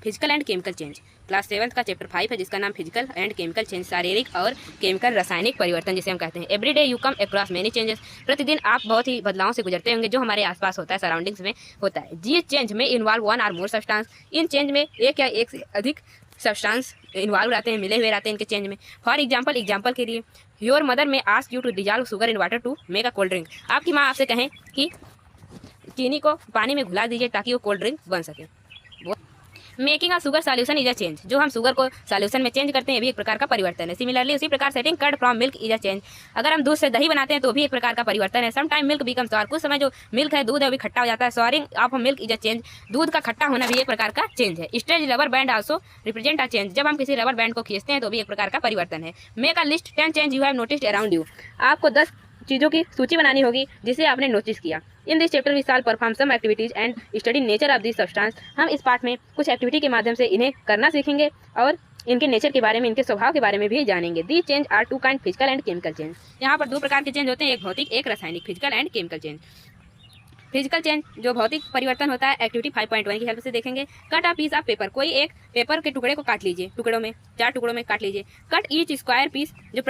Physical and chemical change. Class 7 का chapter 5 है जिसका नाम फिजिकल एंड केमिकल चेंज, शारीरिक और केमिकल रासायनिक परिवर्तन जिसे हम कहते हैं। Every day you come across many changes, प्रतिदिन आप बहुत ही बदलावों से गुजरते होंगे जो हमारे आसपास होता है, सराउंडिंग्स में होता है। जी चेंज में involve one or more substance, इन चेंज में एक या एक से अधिक सब्सटेंस इन्वॉल्व रहते हैं, मिले हुए रहते हैं इनके चेंज में। फॉर एग्जाम्पल के लिए your mother may ask you to dissolve sugar in water to make a cold drink. आपकी माँ आपसे कहें कि चीनी को पानी में घुला दीजिए ताकि वो कोल्ड ड्रिंक बन सके। Making a sugar solution is a change, जो हम शुगर को सॉल्यूशन में चेंज करते हैं भी एक प्रकार का परिवर्तन है। सिमिलरली उसी प्रकार setting curd from milk is a change, अगर हम दूध से दही बनाते हैं तो भी एक प्रकार का परिवर्तन है। Some time milk become sour, कुछ समय जो मिल्क है दूध है वो भी खट्टा हो जाता है। Soaring of milk is a change, दूध का खट्टा होना भी एक प्रकार का चेंज है। Stretch rubber band also represent a change, जब हम किसी रबर बैंड को खींचते हैं तो भी एक प्रकार का परिवर्तन है। Make a list 10 change you have noticed around you, आपको 10 चीज़ों की सूची बनानी होगी जिसे आपने नोटिस किया। In this chapter we shall perform some activities and study nature of this substance, हम इस पार्ट में कुछ एक्टिविटी के माध्यम से इन्हें करना सीखेंगे और इनके नेचर के बारे में, इनके स्वभाव के बारे में भी जानेंगे। The change are two kind, physical and chemical change. यहाँ पर दो प्रकार के चेंज होते हैं, एक भौतिक एक रासायनिक, physical and chemical change. Physical change जो भौतिक परिवर्तन होता है एक्टिविटी 5.1 की हेल्प से देखेंगे। Cut a piece of paper, कोई एक पेपर के टुकड़े को काट लीजिए, टुकड़ों में 4 टुकड़ों में काट लीजिए। कट ईच स्क्वायर पीस, जो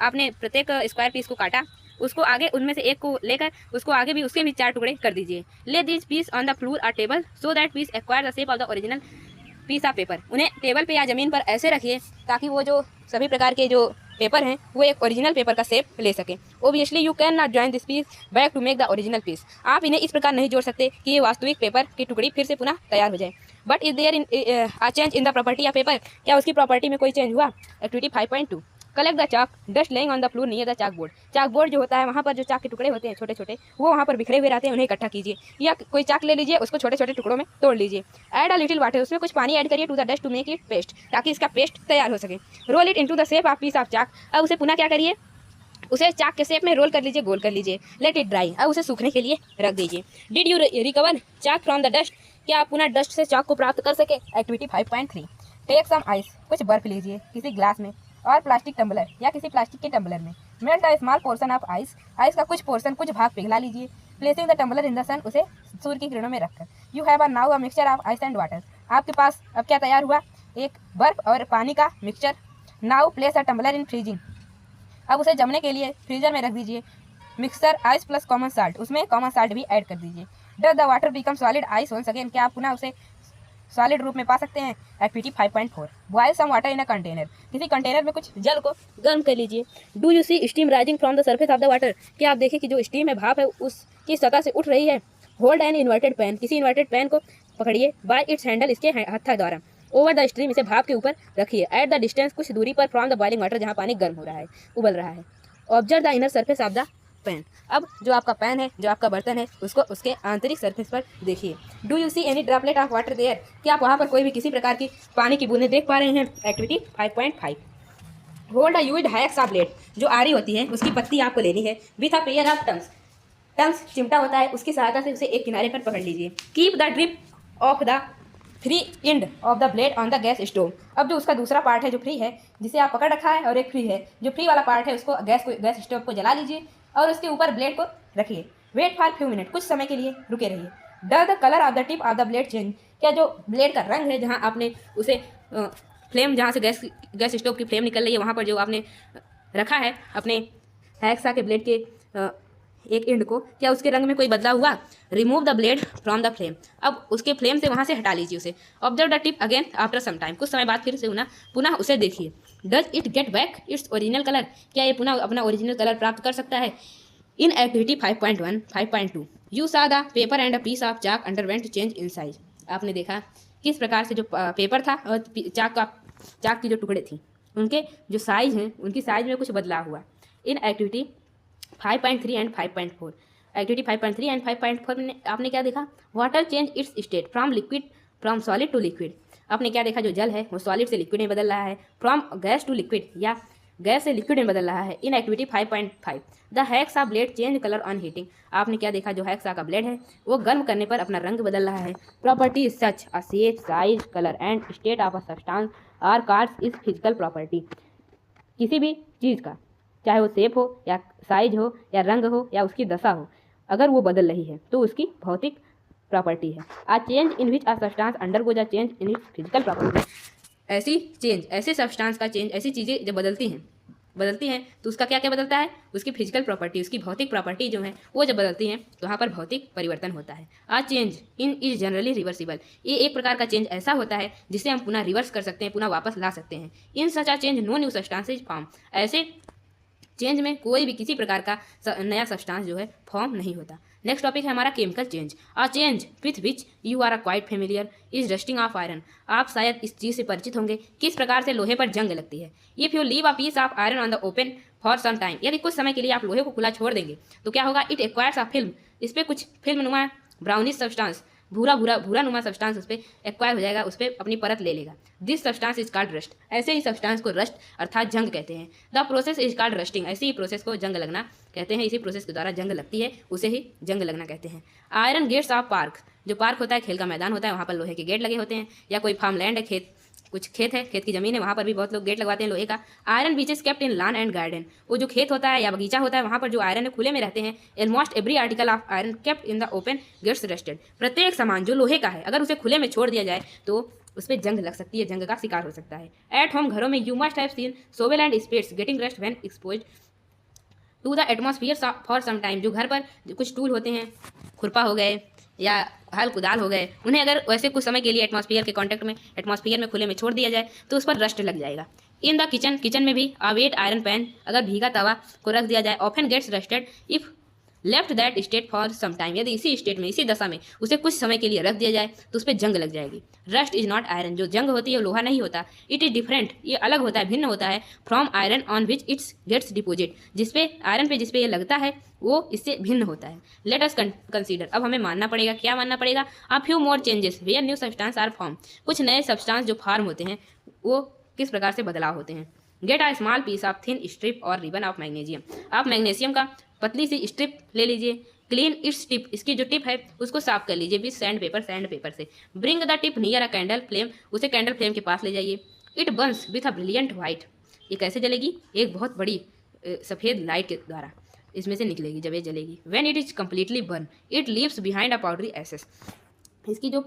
आपने प्रत्येक स्क्वायर पीस को काटा उसको आगे उनमें से एक को लेकर उसको आगे भी उसके भी 4 टुकड़े कर दीजिए। Lay this piece on the floor और table so that piece acquire the shape of the original piece of paper, उन्हें टेबल पे या जमीन पर ऐसे रखिए ताकि वो जो सभी प्रकार के जो पेपर हैं वो एक ओरिजिनल पेपर का शेप ले सके। Obviously you can not join this piece back to make the original piece, आप इन्हें इस प्रकार नहीं जोड़ सकते कि ये वास्तविक पेपर की टुकड़ी फिर से पुनः तैयार हो जाए। But is there in a change in the property of paper, क्या उसकी प्रॉपर्टी में कोई चेंज हुआ। Activity 5.2 collect the chalk dust lying on the floor near the chalk board, chalk board जो होता है वहाँ पर जो चाक के टुकड़े होते हैं छोटे छोटे वो वहाँ पर बिखरे हुए रहते हैं, उन्हें इकट्ठा कीजिए। या कोई चाक ले लीजिए, उसको छोटे छोटे टुकड़ों में तोड़ लीजिए। ऐड अ लिटिल वाटर, उसमें कुछ पानी ऐड करिए to the dust to make it paste, ताकि इसका पेस्ट तैयार हो सके। Roll it into the shape of piece of chalk, अब उसे पुनः क्या करिए, उसे चाक के शेप में रोल कर लीजिए, गोल कर लीजिए। लेट इट ड्राई, अब उसे सूखने के लिए रख दीजिए। Did you recover chalk from the dust, क्या आप पुनः डस्ट से चाक को प्राप्त कर सके। एक्टिविटी 5.3 टेक सम आइस, कुछ बर्फ लीजिए किसी ग्लास में और प्लास्टिक टम्बलर या किसी प्लास्टिक के टम्बलर में। Melt a small portion of ice, ice का कुछ पोर्शन कुछ भाग पिघला लीजिए। Placing the tumbler in the sun, उसे सूर्य की किरणों में रखकर। You have a now a mixture of ice and water, आपके पास अब क्या तैयार हुआ, एक बर्फ और पानी का mixture. Now place a tumbler in freezing, अब उसे जमने के लिए फ्रीजर में रख दीजिए। Mixer ice plus common salt, उसमें कॉमन साल्ट भी ऐड कर दीजिए। Does the water become solid ice once again, क्या आप पुनः उसे सॉलिड रूप में पा सकते हैं। Activity 5.4 boil some water in a container, किसी कंटेनर में कुछ जल को गर्म कर लीजिए। Do you see steam rising from the surface of the water, क्या आप देखें कि जो स्टीम है, भाप है, उसकी सतह से उठ रही है। होल्ड एन इन्वर्टेड पैन, किसी इन्वर्टेड पैन को पकड़िए बाय इट्स हैंडल, इसके हत्था द्वारा। ओवर द स्ट्रीम, इसे भाप के ऊपर रखिए। एट द डिस्टेंस, कुछ दूरी पर फ्रॉम द बॉइलिंग वाटर, जहाँ पानी गर्म हो रहा है, उबल रहा है। Observe the inner surface of the pan, अब जो आपका पैन है, जो आपका बर्तन है, उसको उसके आंतरिक सरफेस पर देखिए। Do you see any droplet of water there, क्या आप वहाँ पर कोई भी किसी प्रकार की पानी की बूंदें देख पा रहे हैं। Activity 5.5 hold a used hexa blade, जो आरी होती है उसकी पत्ती आपको लेनी है। With a pair of tongues, tongues चिमटा होता है, उसकी सहायता से उसे एक किनारे पर पकड़ लीजिए। Keep the drip of the free end of the blade on the gas stove, अब जो उसका दूसरा पार्ट है जो फ्री है, जिसे आप पकड़ रखा है, और एक फ्री है, जो फ्री वाला पार्ट है, उसको गैस स्टोव को जला लीजिए और उसके ऊपर ब्लेड को रखिए। वेट फॉर फ्यू मिनट, कुछ समय के लिए रुके रहिए। Does the colour of the tip of the blade change, क्या जो ब्लेड का रंग है, जहाँ आपने उसे फ्लेम, जहाँ से गैस स्टोव की फ्लेम निकल रही है, वहाँ पर जो आपने रखा है अपने हैक्सा के ब्लेड के एक एंड को, क्या उसके रंग में कोई बदलाव हुआ। Remove the blade from the flame, अब उसके फ्लेम से वहाँ से हटा लीजिए उसे। Observe the tip again after some time, कुछ समय बाद फिर से पुनः उसे देखिए। Does it get back its original colour, क्या ये पुनः अपना ओरिजिनल कलर प्राप्त कर सकता है। In activity 5.1 5.2 you saw the paper and a piece of chalk underwent change in size, आपने देखा किस प्रकार से जो पेपर था और चाक की जो टुकड़े थी, उनके जो साइज हैं, उनकी साइज में कुछ बदलाव हुआ। In activity 5.3 and 5.4 activity 5.3 and 5.4 में आपने क्या देखा, water change its state from solid to liquid, आपने क्या देखा, जो जल है वो सॉलिड से लिक्विड में बदल रहा है। फ्रॉम गैस टू लिक्विड, या गैस से लिक्विड में बदल रहा है। In activity 5.5 the hexa blade change colour on heating, आपने क्या देखा, जो हैक्सा का ब्लेड है वो गर्म करने पर अपना रंग बदल रहा है। Property such a shape size colour and state of a substance are called is physical property, किसी भी चीज़ का, चाहे वो शेप हो या साइज हो या रंग हो या उसकी दशा हो, अगर वो बदल रही है तो उसकी भौतिक प्रॉपर्टी है। A change in which a substance undergoes a change in its physical property. ऐसी चेंज, ऐसे सब्सटेंस का चेंज, ऐसी चीज़ें जब बदलती हैं तो उसका क्या क्या बदलता है, उसकी फिजिकल प्रॉपर्टी, उसकी भौतिक प्रॉपर्टी जो है वो जब बदलती हैं तो वहाँ पर भौतिक परिवर्तन होता है। A change in is generally reversible, ये एक प्रकार का चेंज ऐसा होता है जिसे हम पुनः रिवर्स कर सकते हैं, पुनः वापस ला सकते हैं। In such a change no new substances form, ऐसे चेंज में कोई भी किसी प्रकार का नया सब्सटेंस जो है फॉर्म नहीं होता। नेक्स्ट टॉपिक है हमारा chemical change. A change with which you are quite familiar is rusting of iron, आप शायद इस चीज़ से परिचित होंगे किस प्रकार से लोहे पर जंग लगती है। If you leave a piece of iron on the open for some time, यदि कुछ समय के लिए आप लोहे को खुला छोड़ देंगे तो क्या होगा, इट एक्वायर्स अ फिल्म, इस पर कुछ फिल्म नुमा ब्राउनिश सब्सटेंस, भूरा नुमा सब्सटेंस उस पर एक्वायर हो जाएगा, उस पर अपनी परत ले लेगा। This substance is called rust, ऐसे ही सब्सटेंस को रस्ट अर्थात जंग कहते हैं। The process is called rusting, ऐसी ही प्रोसेस को जंग लगना कहते हैं, इसी प्रोसेस के द्वारा जंग लगती है उसे ही जंग लगना कहते हैं। आयरन गेट्स ऑफ पार्क, जो पार्क होता है खेल का मैदान होता है, वहाँ पर लोहे के गेट लगे होते हैं, या कोई फार्म लैंड है, कुछ खेत है, खेत की जमीन है, वहाँ पर भी बहुत लोग गेट लगवाते हैं लोहे का। Iron beaches kept in lawn and garden, वो जो खेत होता है या बगीचा होता है वहाँ पर जो आयरन है खुले में रहते हैं। Almost every article of iron kept in the open gets rusted, प्रत्येक सामान जो लोहे का है अगर उसे खुले में छोड़ दिया जाए तो उस पर जंग लग सकती है, जंग का शिकार हो सकता है। एट होम, घरों में, you must have seen shovel and spades getting rust when exposed to the atmosphere for some time, जो घर पर जो कुछ टूल होते हैं, खुरपा हो गए या हल कुदाल हो गए, उन्हें अगर वैसे कुछ समय के लिए एटमॉस्फियर के कांटेक्ट में, एटमॉस्फियर में खुले में छोड़ दिया जाए तो उस पर रस्ट लग जाएगा। इन द किचन, किचन में भी अ वेट आयरन पैन, अगर भीगा तवा को रख दिया जाए, often gets rusted if left that state for some time, यदि इसी स्टेट में, इसी दशा में उसे कुछ समय के लिए रख दिया जाए तो उस पर जंग लग जाएगी। रस्ट इज नॉट आयरन, जो जंग होती है वो लोहा नहीं होता। इट इज डिफरेंट, ये अलग होता है, भिन्न होता है। From iron on which its gets deposit, जिसपे आयरन पे जिसपे ये लगता है वो इससे भिन्न होता है। लेट अस कंसीडर, अब हमें मानना पड़ेगा, क्या मानना पड़ेगा, a few more changes where new substance are form, कुछ नए सब्सटेंस जो फॉर्म होते हैं वो किस प्रकार से बदलाव होते हैं। Get a small piece of thin strip or ribbon of magnesium, आप मैग्नीशियम का पतली सी स्ट्रिप ले लीजिए। क्लीन इट्स टिप, इसकी जो टिप है उसको साफ कर लीजिए विथ सैंड पेपर से। Bring the tip near a candle flame, उसे कैंडल फ्लेम के पास ले जाइए। It Burns with a brilliant white, ये कैसे जलेगी, एक बहुत बड़ी सफ़ेद लाइट के द्वारा इसमें से निकलेगी जब ये जलेगी। When it is completely burn it leaves behind a powdery ashes, इसकी जो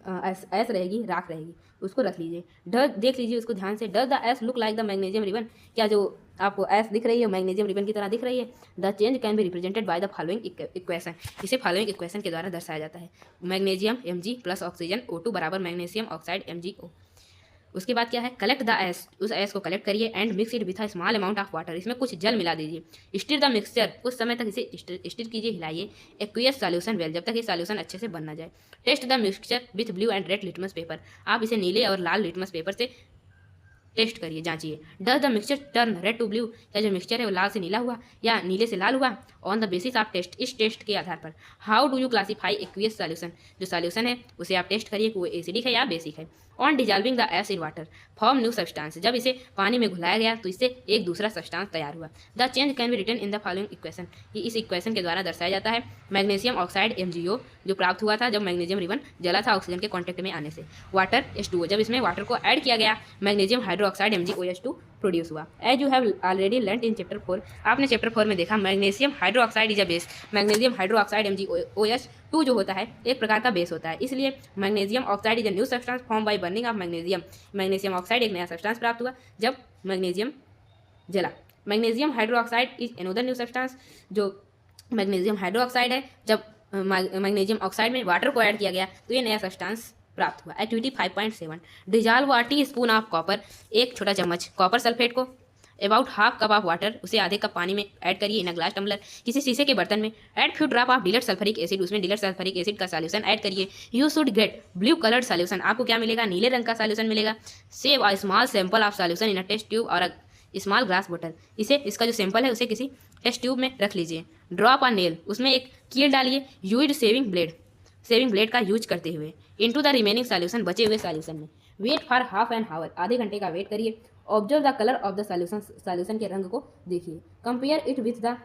ऐस रहेगी, राख रहेगी, उसको रख लीजिए। डज, देख लीजिए उसको ध्यान से, does the S look like the magnesium ribbon, क्या जो आपको एस दिख रही है मैग्नीशियम रिबन की तरह दिख रही है। The change can be represented by the following equation, इसे फॉलोइंग इक्वेशन के द्वारा दर्शाया जाता है। Magnesium Mg plus oxygen O2 बराबर मैग्नीशियम ऑक्साइड MgO। उसके बाद क्या है, कलेक्ट द एस, उस एस को कलेक्ट करिए and mix it with a small amount of water, इसमें कुछ जल मिला दीजिए। स्टिर द मिक्सचर, कुछ समय तक इसे स्टिर कीजिए, हिलाइए। एक्वियस सॉल्यूशन वेल, जब तक ये सॉल्यूशन अच्छे से बन ना जाए। Test the mixture with blue and red litmus paper, आप इसे नीले और लाल लिटमस पेपर से टेस्ट करिए, जांचिए। Does the mixture turn red to blue, क्या जो मिक्सचर है वो लाल से नीला हुआ या नीले से लाल हुआ। On the basis of test, इस टेस्ट के आधार पर। How do you classify aqueous solution, जो सॉल्यूशन है उसे आप टेस्ट करिए कि वो एसिडिक है या बेसिक है। On dissolving the S in water form new substance, जब इसे पानी में घुलाया गया तो इससे एक दूसरा सब्सटेंस तैयार हुआ। The change can be written in the following equation, ये इस इक्वेशन के द्वारा दर्शाया जाता है। मैग्नीशियम ऑक्साइड MgO, जो प्राप्त हुआ था जब मैग्नीशियम रिबन जला था ऑक्सीजन के कॉन्टेक्ट में आने से। वाटर H2O, जब इसमें वाटर को ऐड किया गया मैग्नीशियम हाइड्रोक्साइड MgOH2 प्रोड्यूस हुआ। As you have already learn in chapter 4, आपने चैप्टर 4 में देखा magnesium hydroxide is a base, magnesium hydroxide MgOH2 जो होता है एक प्रकार का बेस होता है, इसलिए magnesium oxide is a new substance form by burning of magnesium. Magnesium oxide एक नया सब्सटेंस प्राप्त हुआ जब मैग्नीशियम जला। Magnesium hydroxide is another new substance, जो मैग्नीशियम हाइड्रोक्साइड है, जब मैग्नीशियम ऑक्साइड में वाटर को ऐड किया गया तो ये नया सब्सटेंस प्राप्त हुआ। Activity 5.7, dissolve a T spoon of copper, एक छोटा चम्मच कॉपर सल्फेट को about half cup of water, उसे आधे कप पानी में ऐड करिए इन अ ग्लास टम्बलर, किसी शीशे के बर्तन में। Add few drop of dilute sulphuric acid, उसमें डिलेट सल्फरिक एसिड का सॉल्यूशन ऐड करिए। You should get blue coloured solution, आपको क्या मिलेगा, नीले रंग का सॉल्यूशन मिलेगा। Save a small sample of solution in a test tube or small glass बोतल, इसे इसका जो सैंपल है उसे किसी टेस्ट ट्यूब में रख लीजिए। ड्रॉप अ नेल, उसमें एक कील डालिए। यूज सेविंग ब्लेड का यूज करते हुए इनटू द रिमेनिंग सॉल्यूशन, बचे हुए सॉल्यूशन में। Wait for half an hour, आधे घंटे का वेट करिए। Observe the colour of the solution, solution के रंग को देखिए। Compare it with the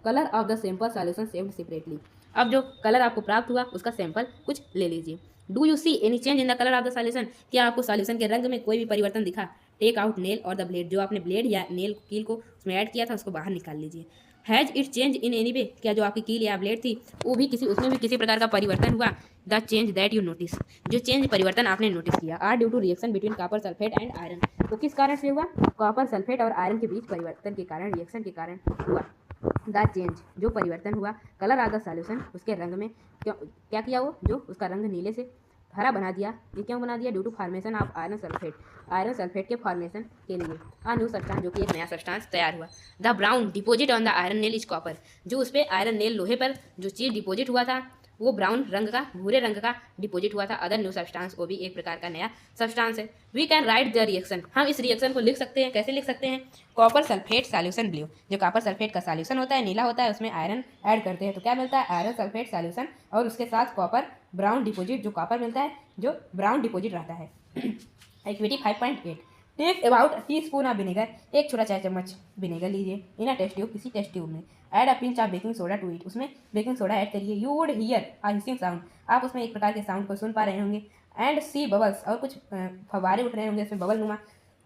colour of the sample solution saved separately, अब जो कलर आपको प्राप्त हुआ उसका सैंपल कुछ ले लीजिए। Do you see any change in the colour of the solution, क्या आपको सॉल्यूशन के रंग में कोई भी परिवर्तन दिखा। टेक आउट नेल और द ब्लेड, जो आपने ब्लेड या नेल कील को उसमें ऐड किया था उसको बाहर निकाल लीजिए। Has it change in any way, क्या जो आपकी कील या ब्लेड थी वो भी उसमें भी किसी प्रकार का परिवर्तन हुआ। The change that you notice, जो चेंज परिवर्तन आपने नोटिस किया, are due to reaction between copper sulphate and iron, तो किस कारण से हुआ, कॉपर सल्फेट और आयरन के बीच परिवर्तन के कारण, रिएक्शन के कारण हुआ। द चेंज, जो परिवर्तन हुआ, कलर आर द सॉल्यूशन, उसके रंग में क्या किया वो, जो उसका रंग नीले से हरा बना दिया। ये क्यों बना दिया, due to formation of iron sulphate, iron sulphate के फॉर्मेशन के लिए आ न्यू सब्सटेंस, जो कि एक नया सब्सटेंस तैयार हुआ। The brown deposit on the iron nail is copper, जो उस पर आयरन नेल लोहे पर जो चीज डिपोजिट हुआ था वो ब्राउन रंग का, भूरे रंग का डिपोजिट हुआ था। अदर न्यू सब्सटेंस, वो भी एक प्रकार का नया सब्सटेंस है। We can write the reaction, हम इस रिएक्शन को लिख सकते हैं, कैसे लिख सकते हैं, कॉपर सल्फेट सॉल्यूशन ब्लू, जो कॉपर सल्फेट का सॉल्यूशन होता है नीला होता है, उसमें आयरन ऐड करते हैं तो क्या मिलता है, आयरन सल्फेट सॉल्यूशन, और उसके साथ कॉपर ब्राउन डिपोजिट, जो कॉपर मिलता है जो ब्राउन डिपोजिट रहता है। Activity 5.8, take about tea spoon of vinegar, एक छोटा चाय चम्मच विनेगर लीजिए इन अ टेस्ट ट्यूब, किसी टेस्ट ट्यूब में, add a pinch of baking soda to it, उसमें बेकिंग सोडा ऐड करिए। You would hear a hissing sound, आप उसमें एक प्रकार के साउंड को सुन पा रहे होंगे। एंड सी बबल्स, और कुछ फव्वारे उठ रहे होंगे इसमें बबल नुमा,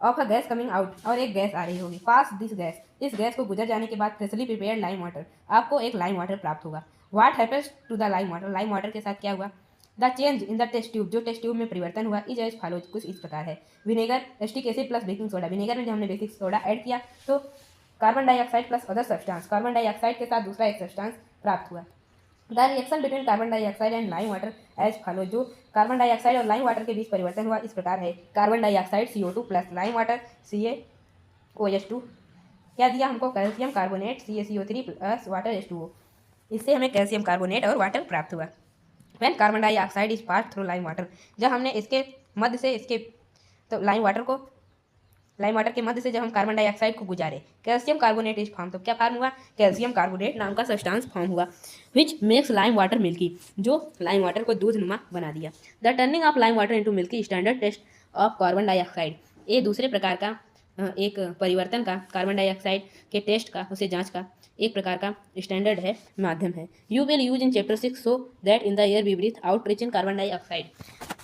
of a gas coming out, और एक गैस आ रही होगी। पास दिस गैस, इस गैस को गुजर जाने के बाद फ्रेशली प्रिपेयर्ड लाइम वाटर, आपको एक लाइम वाटर प्राप्त होगा। What happens to the lime water, lime water के साथ क्या हुआ, the change in the test tube, जो टेस्ट ट्यूब में परिवर्तन हुआ, इज एज फॉलोज, कुछ इस प्रकार है। Vinegar, acetic acid plus baking soda, vinegar में जब हमने बेकिंग सोडा ऐड किया तो carbon dioxide plus other substance, carbon dioxide के साथ दूसरा एक सब्सटेंस प्राप्त हुआ। The reaction between carbon dioxide and lime water as follow, जो कार्बन डाइऑक्साइड और लाइम वाटर के बीच परिवर्तन हुआ इस प्रकार है। Carbon dioxide CO2 plus lime water CaOH2, क्या दिया हमको, calcium carbonate CaCO3 plus water H2O, इससे हमें कैल्शियम कार्बोनेट और वाटर प्राप्त हुआ। When carbon dioxide is pass through lime water, जब हमने इसके मध्य से इसके तो लाइम वाटर के मध्य से जब हम कार्बन डाइऑक्साइड को गुजारे, कैल्शियम कार्बोनेट इज फॉर्म, तो क्या फॉर्म हुआ, कैल्शियम कार्बोनेट नाम का सब्सटेंस फॉर्म हुआ, which makes lime water milky, जो लाइम वाटर को दूध नुमा बना दिया। The turning of lime water into milky standard test of carbon dioxide, ये दूसरे प्रकार का एक परिवर्तन का, कार्बन डाइऑक्साइड के टेस्ट का, उसे जांच का एक प्रकार का स्टैंडर्ड है, माध्यम है। You will use in chapter 6 so that in the air we breathe out rich in carbon dioxide,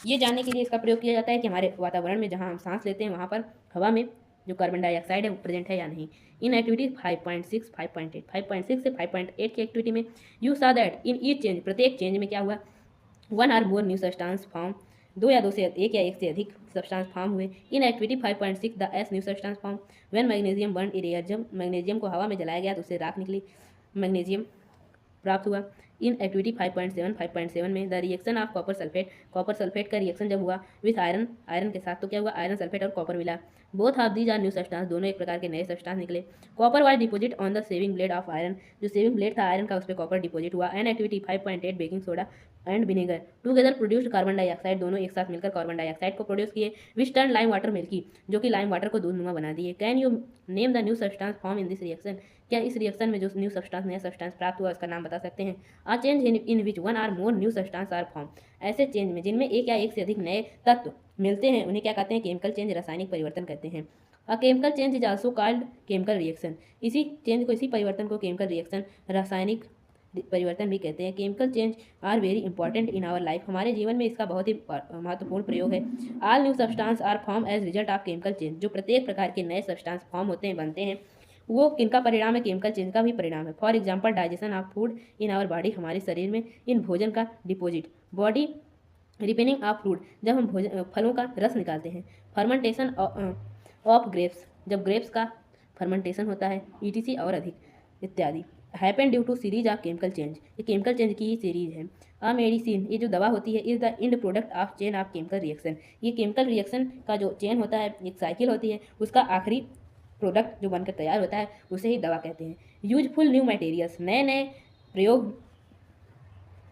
ये जानने के लिए इसका प्रयोग किया जाता है कि हमारे वातावरण में जहाँ हम सांस लेते हैं वहाँ पर हवा में जो कार्बन डाइऑक्साइड है वो प्रेजेंट है या नहीं। इन एक्टिविटी 5.6, 5.8, 5.6 से 5.8 की एक्टिविटी में you saw that in each change, प्रत्येक चेंज में क्या हुआ, one or more new substance form, दो या एक से अधिक सब्सटेंस फॉर्म हुए। In activity 5.6 the as new substance form when magnesium burn in air, जब मैग्नीशियम को हवा में जलाया गया तो उससे राख निकली, मैग्नीशियम प्राप्त हुआ। इन एक्टिविटी 5.7 में the reaction of copper sulphate का रिएक्शन जब हुआ विथ आयरन के साथ, तो क्या हुआ, आयरन सल्फेट और कॉपर मिला। Both of these are new substance, दोनों एक प्रकार के नए सब्सटेंस निकले। Copper was deposit on the shaving blade of iron, जो सेविंग ब्लेड था आयरन का उस पर कॉपर डिपोजिट हुआ। And activity 5.8 baking soda and vinegar together produced carbon dioxide, दोनों एक साथ मिलकर कार्बन डाइऑक्साइड को प्रोड्यूस किए, विच टर्न लाइम वाटर मिल्की, जो कि लाइम वाटर को दूधनुमा बना दिए। Can you name the new substance form in this reaction, क्या इस रिएक्शन में जो न्यू सब्सटेंस नया सब्सटेंस प्राप्त हुआ उसका नाम बता सकते हैं। A change in which one or more new substance are form, ऐसे चेंज में जिनमें एक या एक से अधिक नए तत्व मिलते हैं उन्हें क्या कहते हैं, केमिकल चेंज, रासायनिक परिवर्तन कहते हैं। अ chemical change is also called chemical reaction, इसी चेंज को, इसी परिवर्तन को केमिकल रिएक्शन, रासायनिक परिवर्तन भी कहते हैं। Chemical change are very important in our life, हमारे जीवन में इसका बहुत ही महत्वपूर्ण प्रयोग है। All new substance are form as result of chemical change, जो प्रत्येक प्रकार के नए सब्सटेंस फॉर्म होते हैं, बनते हैं, वो किनका परिणाम है, केमिकल चेंज का भी परिणाम है। For example digestion of food in our body, हमारे शरीर में इन भोजन का deposit, body ripening of fruit, जब हम भोजन फलों का रस निकालते हैं। फर्मेंटेशन ऑफ ग्रेप्स, जब ग्रेप्स का फर्मेंटेशन होता है, ETC और अधिक इत्यादि। Happen due to series of chemical change, ये केमिकल चेंज की ही सीरीज है। अ मेडिसिन, ये जो दवा होती है, is the end product of chain of chemical reaction, ये केमिकल रिएक्शन का जो चेन होता है, एक साइकिल होती है, उसका आखिरी प्रोडक्ट जो बनकर तैयार होता है उसे ही दवा कहते हैं। यूजफुल न्यू मटेरियल्स, नए नए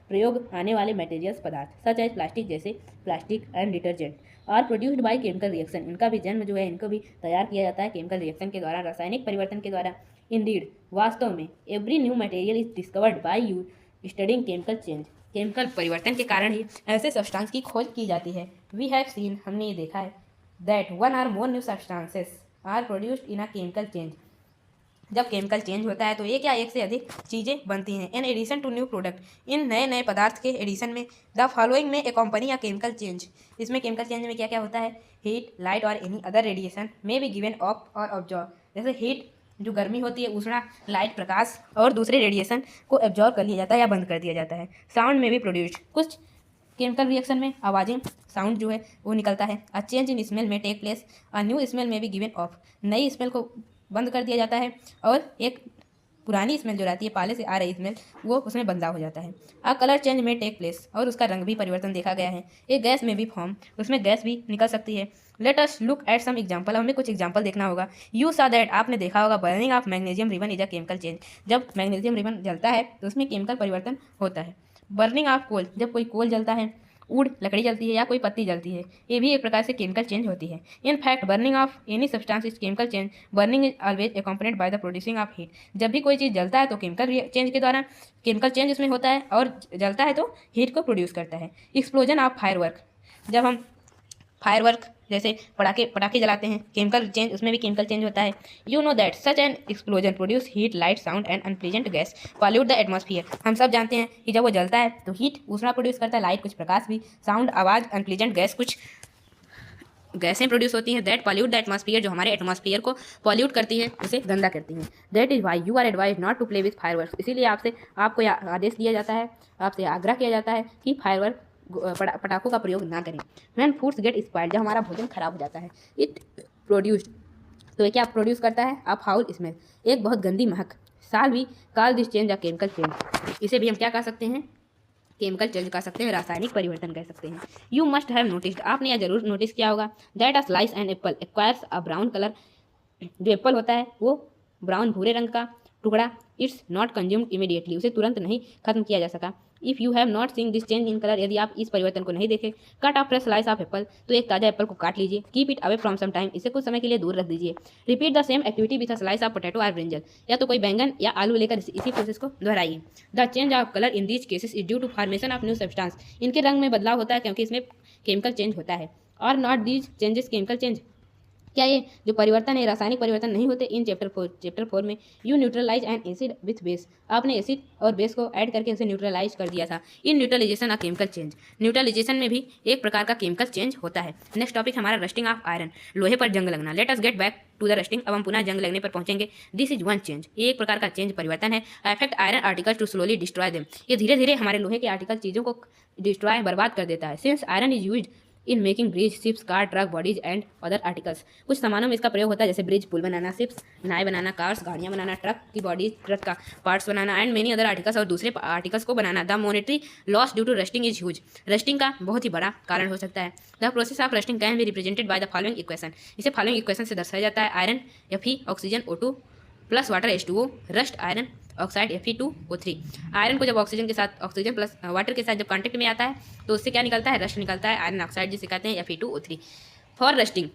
प्रयोग आने वाले मटेरियल्स पदार्थ, सच एज प्लास्टिक, जैसे plastic and detergent, are produced by chemical reaction, इनका भी जन्म जो है, इनको भी तैयार किया जाता है केमिकल रिएक्शन के द्वारा, रासायनिक परिवर्तन के द्वारा। इंडीड, वास्तव में, every new material is discovered by you studying chemical change, chemical परिवर्तन के कारण ही ऐसे सब्सटेंस की खोज की जाती है। वी हैव सीन, हमने ये देखा है, that one or more new substances are produced in a chemical change, जब केमिकल चेंज होता है तो एक या एक से अधिक चीज़ें बनती हैं। In addition to new product, इन नए नए पदार्थ के एडिशन में। The following may accompany a chemical change, इसमें केमिकल चेंज में क्या क्या होता है, heat, light or any other radiation may be given off or absorb, जैसे हीट जो गर्मी होती है, उष्णा, लाइट, प्रकाश और दूसरे रेडिएशन को एब्जॉर्ब कर लिया जाता है या बंद कर दिया जाता है। साउंड में भी प्रोड्यूस्ड, कुछ केमिकल रिएक्शन में आवाज़ें, साउंड जो है वो निकलता है। अ चेंज इन स्मेल में take place, a new smell में भी गिवन ऑफ, नई स्मेल को बंद कर दिया जाता है और एक पुरानी स्मेल जो रहती है, पहले से आ रही स्मेल, वो उसमें बदलाव हो जाता है। अ कलर चेंज में टेक प्लेस, और उसका रंग भी परिवर्तन देखा गया है। एक गैस में भी फॉर्म, उसमें गैस भी निकल सकती है। Let us look at some example, हमें कुछ एग्जाम्पल देखना होगा। यू सा दैट, आपने देखा होगा, burning of magnesium ribbon is a chemical change, जब मैग्नीशियम रिबन जलता है तो उसमें केमिकल परिवर्तन होता है। बर्निंग ऑफ कोल, जब कोई कोल जलता है, वुड लकड़ी जलती है या कोई पत्ती जलती है, ये भी एक प्रकार से केमिकल चेंज होती है। In fact burning of any substance is chemical change, burning is always accompanied by the producing of heat. जब भी कोई चीज़ जलता है तो केमिकल चेंज के द्वारा केमिकल चेंज उसमें होता है, और जलता है तो हीट को प्रोड्यूस करता है। एक्सप्लोजन ऑफ फायरवर्क, जब हम फायरवर्क जैसे पटाखे पटाखे जलाते हैं, केमिकल चेंज, उसमें भी केमिकल चेंज होता है। You know that such an explosion produce heat, light, sound and unpleasant gas pollute the atmosphere. हम सब जानते हैं कि जब वो जलता है तो हीट ऊष्मा प्रोड्यूस करता है, लाइट कुछ प्रकाश भी, साउंड आवाज़, अनप्लीजेंट गैस कुछ गैसें प्रोड्यूस होती हैं। दैट पॉल्यूट द एटमॉस्फेयर, जो हमारे एटमॉस्फेयर को पॉल्यूट करती है, उसे गंदा करती हैं। That is why you are advise not to play with fireworks, इसीलिए आपको आदेश दिया जाता है, आपसे आग्रह किया जाता है कि फायरवर्क पटाखों का प्रयोग ना करें। व्हेन फूड्स गेट स्पॉइल्ड, जब हमारा भोजन खराब हो जाता है। इट प्रोड्यूस्ड, तो ये क्या प्रोड्यूस करता है? अ फाउल स्मेल, एक बहुत गंदी महक। साल भी call this change a chemical change, इसे भी हम क्या कह सकते हैं? केमिकल चेंज कह सकते हैं, रासायनिक परिवर्तन कह सकते हैं। यू मस्ट हैव नोटिस्ड, आपने यह जरूर नोटिस किया होगा, that a slice and Apple acquires a brown colour, जो एप्पल होता है वो ब्राउन भूरे रंग का टुकड़ा, इट्स नॉट कंज्यूम्ड इमीडिएटली, उसे तुरंत नहीं खत्म किया जा सका। If you have not seen this change in colour, यदि आप इस परिवर्तन को नहीं देखे, cut off fresh slice of apple, तो एक ताजा एप्पल को काट लीजिए। Keep it away from some time, इसे कुछ समय के लिए दूर रख दीजिए। Repeat the same activity with a slice of potato और ब्रिंजल, या तो कोई बैंगन या आलू लेकर इसी प्रोसेस को दोहराइए। The change of colour in these cases is due to formation of new substance, इनके रंग में बदलाव होता है क्योंकि इसमें केमिकल चेंज होता है। और not these changes chemical change, क्या ये जो परिवर्तन है रासायनिक परिवर्तन नहीं होते? इन चैप्टर 4 में you neutralise and acid with base, आपने एसिड और बेस को ऐड करके उसे न्यूट्रलाइज कर दिया था। In neutralisation of chemical change, neutralisation में भी एक प्रकार का केमिकल चेंज होता है। नेक्स्ट टॉपिक हमारा रस्टिंग ऑफ आयरन, लोहे पर जंग लगना। Let us get back to the rusting, अब हम पुनः जंग लगने पर पहुंचेंगे। दिस इज वन चेंज, ये एक प्रकार का चेंज परिवर्तन है। Affect iron articles to slowly destroy them, ये धीरे धीरे हमारे लोहे के आर्टिकल चीज़ों को डिस्ट्रॉय बर्बाद कर देता है। Since iron is used in making bridge, ships, car, truck, bodies and other articles, कुछ सामानों में इसका प्रयोग होता है, जैसे ब्रिज, पुल बनाना, शिप्स, नाव बनाना, कार्स, गाड़ियाँ बनाना, ट्रक की बॉडी, ट्रक का पार्ट्स बनाना, एंड मेनी अदर आर्टिकल्स, और दूसरे आर्टिकल्स को बनाना। The monetary loss due to rusting is huge, rusting का बहुत ही बड़ा कारण हो सकता है। The process of rusting can be represented by the following equation, इसे फॉलोइंग इक्वेशन से दर्शाया जाता है। Iron Fe oxygen O2 plus water H2O, rust iron oxide Fe2O3। Iron को जब ऑक्सीजन के साथ, ऑक्सीजन प्लस वाटर के साथ जब कांटेक्ट में आता है तो उससे क्या निकलता है? रस्ट निकलता है, आयरन ऑक्साइड जिसे कहते हैं Fe2O3। फॉर रस्टिंग,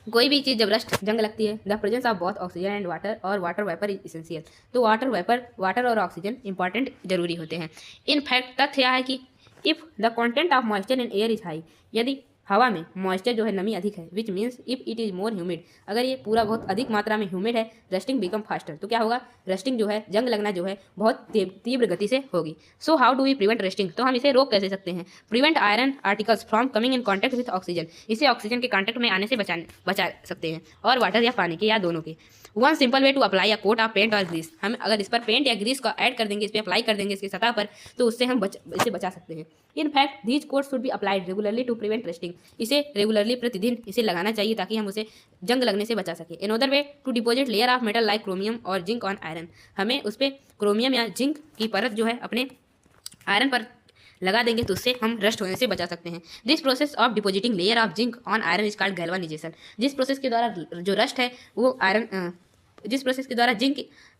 कोई भी चीज़ जब रस्ट जंग लगती है, the presence of both oxygen and water और वाटर वेपर इज इसेंशियल, तो वाटर और ऑक्सीजन इंपॉर्टेंट जरूरी होते हैं। इन फैक्ट तथ्य यह है कि if the content of moisture in air is high, यदि हवा में मॉइस्चर जो है नमी अधिक है, which means if it is more humid, अगर ये पूरा बहुत अधिक मात्रा में ह्यूमिड है, रस्टिंग बिकम फास्टर, तो क्या होगा? रस्टिंग जो है, जंग लगना जो है, बहुत तीव्र गति से होगी। So how do we prevent rusting, तो हम इसे रोक कैसे सकते हैं? Prevent iron articles from coming in contact with oxygen, इसे ऑक्सीजन के कॉन्टैक्ट में आने से बचा सकते हैं, और वाटर या पानी के या दोनों के। One simple way to apply a coat of paint और ग्रीस, हम अगर इस पर पेंट या ग्रीस का ऐड कर देंगे, इस पर अप्लाई कर देंगे इसकी सतह पर, तो उससे हम इसे बचा सकते हैं। In fact these coats should be applied regularly to prevent rusting, इसे रेगुलरली प्रतिदिन इसे लगाना चाहिए ताकि हम उसे जंग लगने से बचा सके। Another way to deposit layer of metal like chromium और जिंक ऑन आयरन, हमें उस पर क्रोमियम या जिंक की परत जो है अपने आयरन पर लगा देंगे तो उससे हम रस्ट होने से बचा सकते हैं। This process of depositing layer of zinc on iron is called galvanisation, जिस प्रोसेस के द्वारा जो रस्ट है वो जिस प्रोसेस के द्वारा जिंक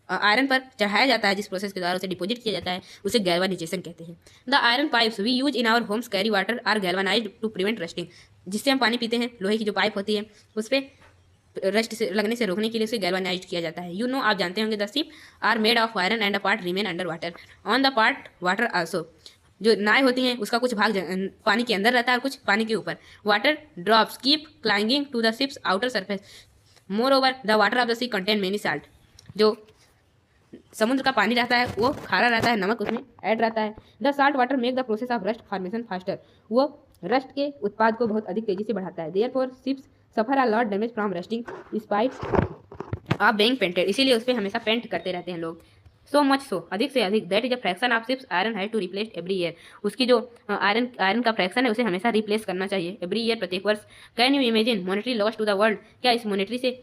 आयरन पर चढ़ाया जाता है, जिस प्रोसेस के द्वारा उसे डिपोजिट किया जाता है, उसे गैल्वानाइजेशन कहते हैं। The iron pipes we use in our homes carry water are galvanised to prevent rusting, जिससे हम पानी पीते हैं, लोहे की जो पाइप होती है उस पर रस्ट से लगने से रोकने के लिए उसे गैल्वानाइज्ड किया जाता है। यू नो, आप जानते होंगे, the ship are made of iron and a part remain under water, on the part water also, जो नाव होती हैं उसका कुछ भाग पानी के अंदर रहता है और कुछ पानी के ऊपर। Water drops keep clinging to the ships outer surface, moreover the water of the sea contain many salt, जो समुद्र का पानी रहता है वो खारा रहता है, नमक उसमें ऐड रहता है। The salt water make the process of rust formation faster, वो रस्ट के उत्पाद को बहुत अधिक तेजी से बढ़ाता है। Therefore ships suffer a lot damage from rusting spite आप being painted, इसीलिए उस पर हमेशा पेंट करते रहते हैं लोग। सो मच सो, अधिक से अधिक, that is a fraction of ships iron had to replace every year, उसकी जो आयरन का फ्रैक्शन है उसे हमेशा रिप्लेस करना चाहिए एवरी ईयर, प्रत्येक वर्ष। Can you imagine monetary loss to the world, क्या इस मॉनेटरी से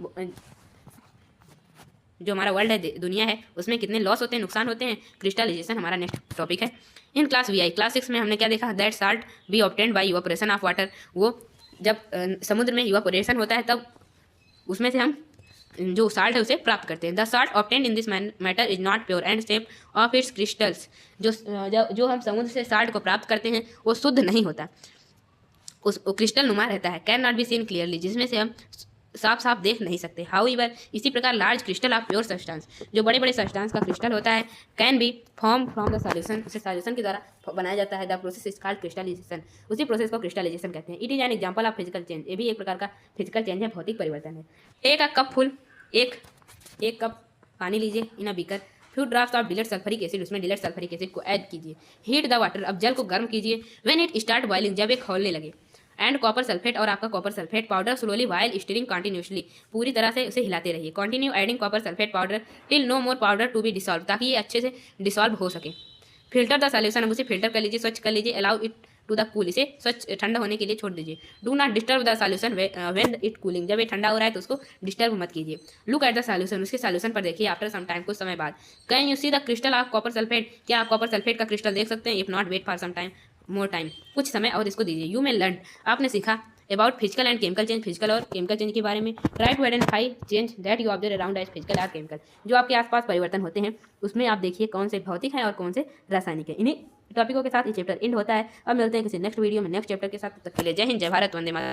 जो हमारा वर्ल्ड है, दुनिया है, उसमें कितने लॉस होते हैं, नुकसान होते हैं। क्रिस्टलाइजेशन हमारा नेक्स्ट टॉपिक है। In class V I, class 6 में हमने क्या देखा, that salt be obtained by evaporation of water, वो जब समुद्र में इवापोरेशन होता है तब उसमें से हम जो साल्ट है उसे प्राप्त करते हैं। The salt obtained in this matter is not pure and shape of its crystals, जो हम समुद्र से साल्ट को प्राप्त करते हैं वो शुद्ध नहीं होता, उस क्रिस्टल नुमा रहता है। Can not be seen clearly, जिसमें से हम साफ साफ देख नहीं सकते। हाउएवर, इसी प्रकार large crystal of pure substance, जो बड़े बड़े सब्सटेंस का क्रिस्टल होता है, can be form from the solution, उसे सॉल्यूशन के द्वारा बनाया जाता है। The process is called crystallisation, उसी प्रोसेस को क्रिस्टलाइजेशन कहते हैं। It is an example of physical change, ये भी एक प्रकार का फिजिकल चेंज है, भौतिक परिवर्तन है। टेक अ कप फुल, एक कप पानी लीजिए, in a beaker, few drops of dilute sulphuric acid, उसमें डिलेट सल्फरिक एसिड को ऐड कीजिए। हीट द वाटर, अब जल को गर्म कीजिए। व्हेन इट स्टार्ट बॉइलिंग, जब एक खौलने लगे। एंड कॉपर सल्फेट, और आपका copper sulphate powder slowly while stirring continuously, पूरी तरह से उसे हिलाते रहिए। Continue adding copper sulphate powder till no more powder to be dissolve, ताकि ये अच्छे से डिसॉल्व हो सके। फिल्टर द सॉल्यूशन, अब उसे फिल्टर कर लीजिए, स्वच्छ कर लीजिए। Allow it to the cool, इसे स्वच्छ ठंडा होने के लिए छोड़ दीजिए। Do not disturb the solution when it cooling, जब ये ठंडा हो रहा है तो उसको डिस्टर्ब मत कीजिए। लुक एट द सॉल्यूशन, उसके सॉल्यूशन पर देखिए। आफ्टर सम टाइम, कुछ समय बाद। Can you see the crystal of copper sulphate, क्या आप कॉपर सल्फेट का क्रिस्टल देख सकते हैं। If not, wait for some time more time, कुछ समय और इसको दीजिए। यू मे लर्न, आपने सीखा about physical and chemical change, physical और केमिकल चेंज के बारे में। Try to identify change that you observe around as physical और केमिकल, जो आपके आसपास परिवर्तन होते हैं उसमें आप देखिए कौन से भौतिक हैं और कौन से रासायनिक हैं। इन्हीं टॉपिकों के साथ ये चैप्टर एंड होता है। अब मिलते हैं किसी नेक्स्ट वीडियो में नेक्स्ट चैप्टर के साथ, तब तक के लिए जय हिंद, जय भारत, वंदे मातरम।